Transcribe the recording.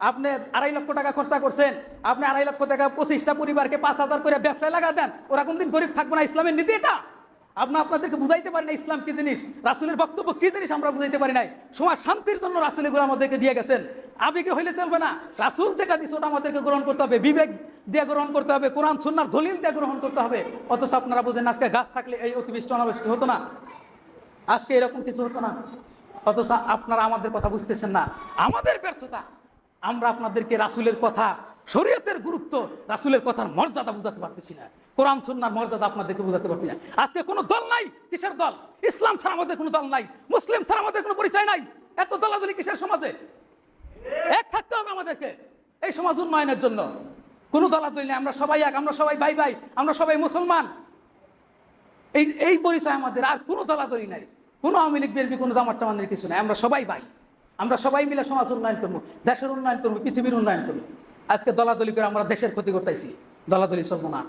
আপনি 2.5 লক্ষ টাকা খরচা করছেন, আপনি 2.5 লক্ষ টাকা 25টা পরিবারকে 5,000 করে ব্যবসায় লাগা দেন, ওরা কোনদিন গরিব থাকবে না। ইসলামের নীতি এটা। আপনাদেরকে বুঝাইতে পারি না ইসলাম কি জিনিস, রাসূলের বক্তব্য কি জিনিস আমরা বুঝাইতে পারি নাই। সমাজ শান্তির জন্য রাসূল এগুলো আমাদেরকে দিয়ে গেছেন। আবেগে হইলে চলবে না, রাসূল যেটা দিচ্ছে ওটা আমাদেরকে গ্রহণ করতে হবে, বিবেক দিয়ে গ্রহণ করতে হবে, কোরআন সুন্নাহর দলিল দিয়ে গ্রহণ করতে হবে। অথচ আপনারা বুঝেন আজকে গাছ থাকলে এই অতিবৃষ্টি অনাবৃষ্টি হতো না, আজকে এরকম কিছু হতো না। অথচ আপনারা আমাদের কথা বুঝতেছেন না, আমাদের ব্যর্থতা। আমরা আপনাদেরকে রাসূলের কথা, শরীয়তের গুরুত্ব, রাসূলের কথার মর্যাদা বুঝাতে পারতেছি না, কোরআন সুন্নাহর মর্যাদা আপনাদেরকে বুঝাতে পারতেছি না। আজকে কোনো দল নাই, কিসের দল? ইসলাম ছাড়া আমাদের কোনো দল নাই, মুসলিম ছাড়া আমাদের কোনো পরিচয় নাই। এত দলাদলি কিসের সমাজে? এক থাকতে হবে আমাদেরকে এই সমাজ উন্নয়নের জন্য। কোনো দলাদলি নেই, আমরা সবাই এক, আমরা সবাই ভাই ভাই, আমরা সবাই মুসলমান। এই পরিচয় আমাদের, আর কোনো দলাদলি নাই, কোনো আওয়ামী লীগ বিএনপি, কোনো জামাত টামানের কিছু নাই। আমরা সবাই ভাই, আমরা সবাই মিলে সমাজ উন্নয়ন করবো, দেশের উন্নয়ন করবো, পৃথিবীর উন্নয়ন করবো। আজকে দলাদলি করে আমরা দেশের ক্ষতি করতেছি, দলাদলি চলবো না।